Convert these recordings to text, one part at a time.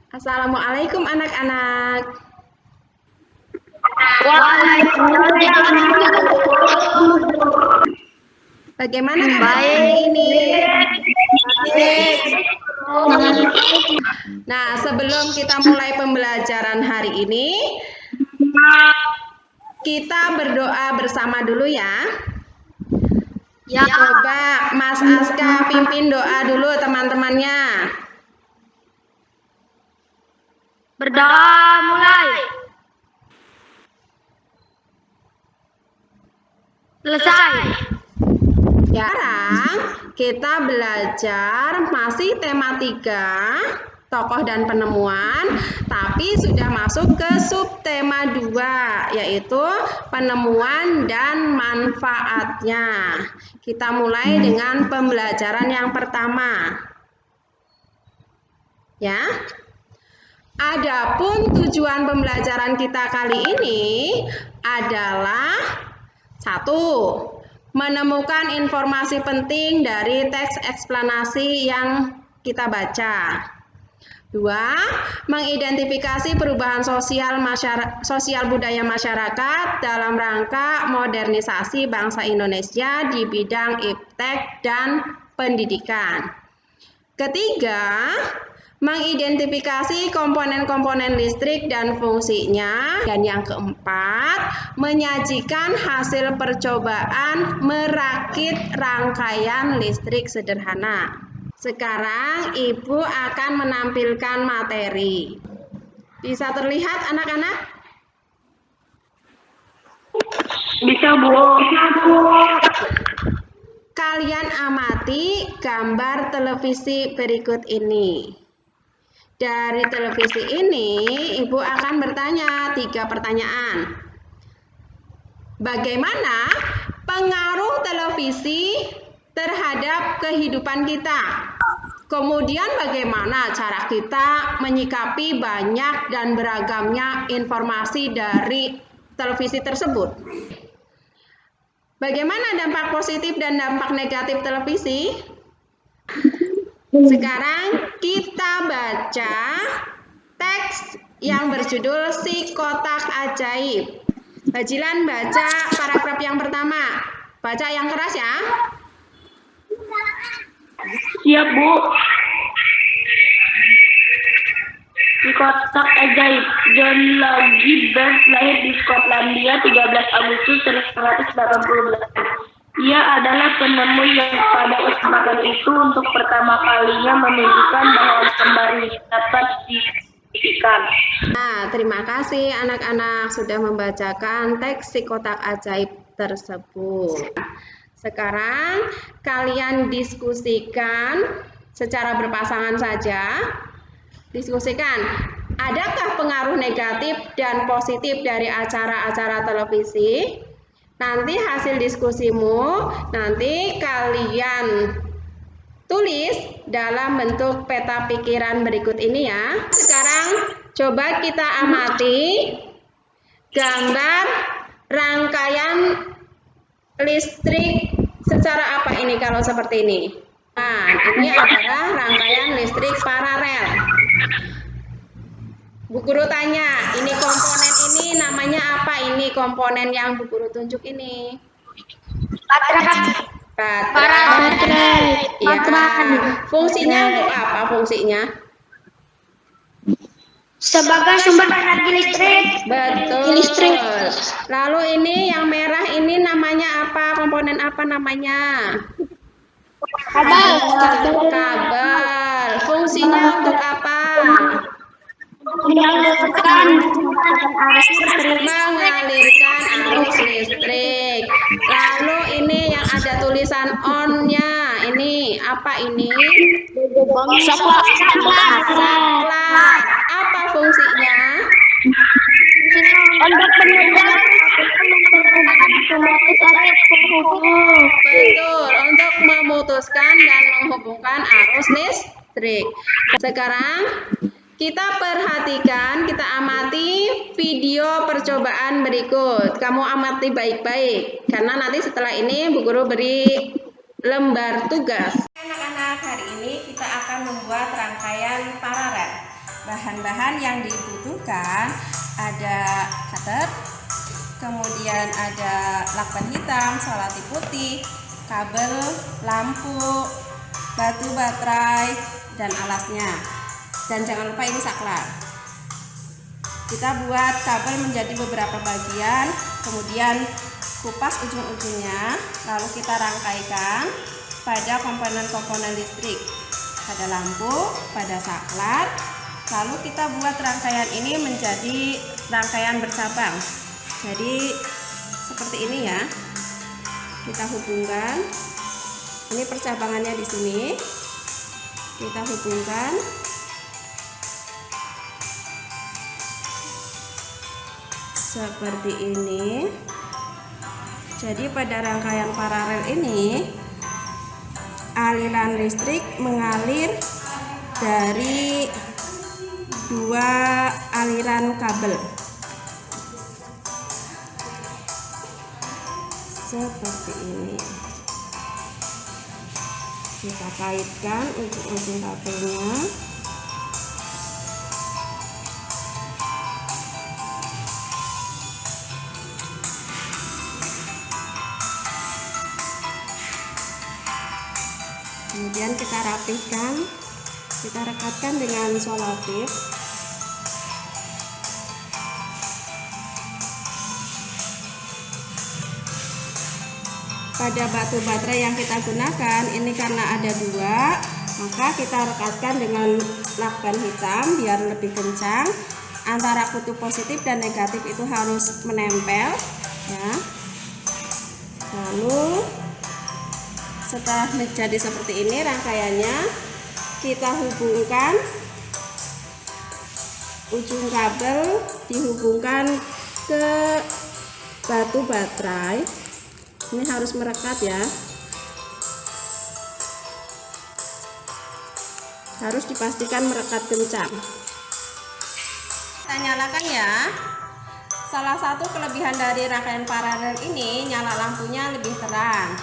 Assalamualaikum anak-anak. Bagaimana kabar hari ini? Nah, sebelum kita mulai pembelajaran hari ini, kita berdoa bersama dulu ya. Coba Mas Aska pimpin doa dulu teman-temannya. Berdoa mulai. Selesai. Sekarang kita belajar masih tema 3, tokoh dan penemuan, tapi sudah masuk ke subtema 2, yaitu penemuan dan manfaatnya. Kita mulai dengan pembelajaran yang pertama. Ya. Adapun tujuan pembelajaran kita kali ini adalah 1. Menemukan informasi penting dari teks eksplanasi yang kita baca. 2. Mengidentifikasi perubahan sosial budaya masyarakat dalam rangka modernisasi bangsa Indonesia di bidang iptek dan pendidikan. 3. Mengidentifikasi komponen-komponen listrik dan fungsinya. Dan yang 4, menyajikan hasil percobaan merakit rangkaian listrik sederhana. Sekarang Ibu akan menampilkan materi. Bisa terlihat anak-anak? Bisa, Bu. Kalian amati gambar televisi berikut ini. Dari televisi ini, Ibu akan bertanya 3 pertanyaan. Bagaimana pengaruh televisi terhadap kehidupan kita? Kemudian bagaimana cara kita menyikapi banyak dan beragamnya informasi dari televisi tersebut? Bagaimana dampak positif dan dampak negatif televisi? Sekarang kita baca teks yang berjudul Si Kotak Ajaib. Bajilan baca paragraf yang pertama. Baca yang keras ya. Siap, Bu. Si Kotak Ajaib. John Logie Baird lahir di Skotlandia 13 Agustus 1918. Ia adalah penemu yang pada kesempatan itu untuk pertama kalinya menunjukkan bahwa kembali dapat disignifikan. Nah, terima kasih anak-anak sudah membacakan teks Si Kotak Ajaib tersebut. Sekarang kalian diskusikan secara berpasangan saja. Diskusikan, adakah pengaruh negatif dan positif dari acara-acara televisi? Nanti hasil diskusimu nanti kalian tulis dalam bentuk peta pikiran berikut ini ya. Sekarang coba kita amati gambar rangkaian listrik secara apa ini kalau seperti ini. Nah, ini adalah rangkaian listrik paralel. Bu Guru tanya, ini komponen ini namanya apa? Ini komponen yang Bu Guru tunjuk ini. Baterai. Ya. Fungsinya untuk apa fungsinya? Sebagai sumber energi listrik. Betul. Lalu ini yang merah ini namanya apa? Komponen apa namanya? Kabel. Fungsinya untuk apa? Mengalirkan arus listrik. Lalu ini yang ada tulisan on-nya, ini apa ini? saklar. Apa fungsinya? Untuk penunjang Betul, untuk memutuskan dan menghubungkan arus listrik. Sekarang kita perhatikan, kita amati video percobaan berikut. Kamu amati baik-baik, karena nanti setelah ini Bu Guru beri lembar tugas. Anak-anak, hari ini kita akan membuat rangkaian paralel. Bahan-bahan yang dibutuhkan ada cutter, kemudian ada lakban hitam, solati putih, kabel, lampu, batu baterai, dan alasnya. Dan jangan lupa ini saklar. Kita buat kabel menjadi beberapa bagian, kemudian kupas ujung-ujungnya, lalu kita rangkaikan pada komponen-komponen listrik, pada lampu, pada saklar. Lalu kita buat rangkaian ini menjadi rangkaian bercabang. Jadi seperti ini ya. Kita hubungkan. Ini percabangannya di sini. Kita hubungkan. Seperti ini. Jadi pada rangkaian paralel ini aliran listrik mengalir dari dua aliran kabel seperti ini. Kita kaitkan ujung-ujung kabelnya. Kemudian kita rapihkan, kita rekatkan dengan selotip. Pada batu baterai yang kita gunakan ini karena ada dua, maka kita rekatkan dengan lakban hitam biar lebih kencang. Antara kutub positif dan negatif itu harus menempel ya. Lalu setelah menjadi seperti ini rangkaiannya, kita hubungkan ujung kabel, dihubungkan ke batu baterai. Ini harus merekat ya, harus dipastikan merekat kencang. Kita nyalakan ya. Salah satu kelebihan dari rangkaian paralel ini, nyala lampunya lebih terang.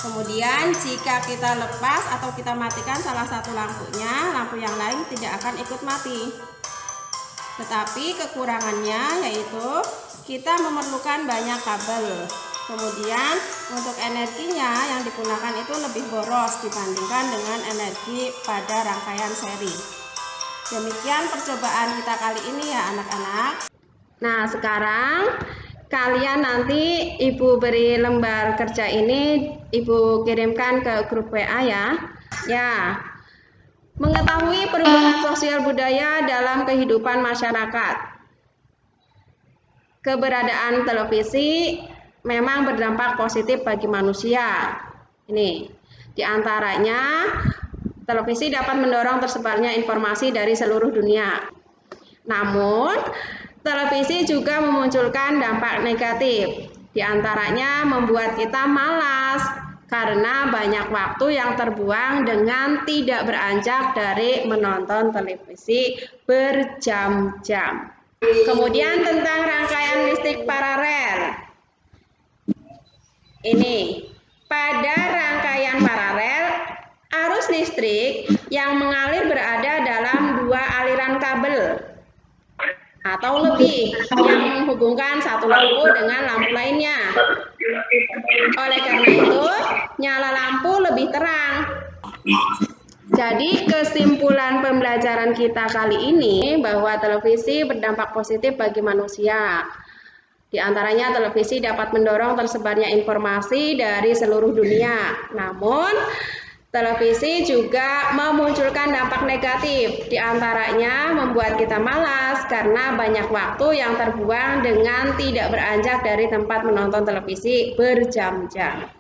Kemudian jika kita lepas atau kita matikan salah satu lampunya, lampu yang lain tidak akan ikut mati. Tetapi kekurangannya yaitu kita memerlukan banyak kabel. Kemudian untuk energinya yang digunakan itu lebih boros dibandingkan dengan energi pada rangkaian seri. Demikian percobaan kita kali ini ya anak-anak. Nah sekarang kalian nanti Ibu beri lembar kerja ini, Ibu kirimkan ke grup WA ya. Ya, mengetahui perubahan sosial budaya dalam kehidupan masyarakat. Keberadaan televisi memang berdampak positif bagi manusia. Ini diantaranya televisi dapat mendorong tersebarnya informasi dari seluruh dunia. Namun televisi juga memunculkan dampak negatif. Diantaranya membuat kita malas karena banyak waktu yang terbuang dengan tidak beranjak dari menonton televisi berjam-jam. Kemudian tentang rangkaian listrik paralel. Ini pada rangkaian paralel arus listrik yang mengalir berada dalam dua aliran kabel atau lebih yang menghubungkan satu lampu dengan lampu lainnya. Oleh karena itu nyala lampu lebih terang. Jadi kesimpulan pembelajaran kita kali ini bahwa televisi berdampak positif bagi manusia. Di antaranya televisi dapat mendorong tersebarnya informasi dari seluruh dunia. Namun, televisi juga memunculkan dampak negatif. Di antaranya membuat kita malas karena banyak waktu yang terbuang dengan tidak beranjak dari tempat menonton televisi berjam-jam.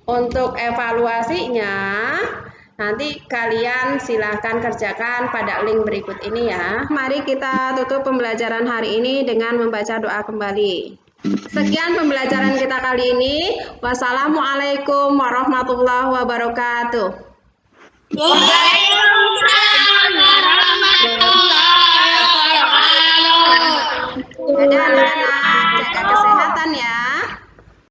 Untuk evaluasinya, nanti kalian silahkan kerjakan pada link berikut ini ya. Mari kita tutup pembelajaran hari ini dengan membaca doa kembali. Sekian pembelajaran kita kali ini. Wassalamualaikum warahmatullahi wabarakatuh.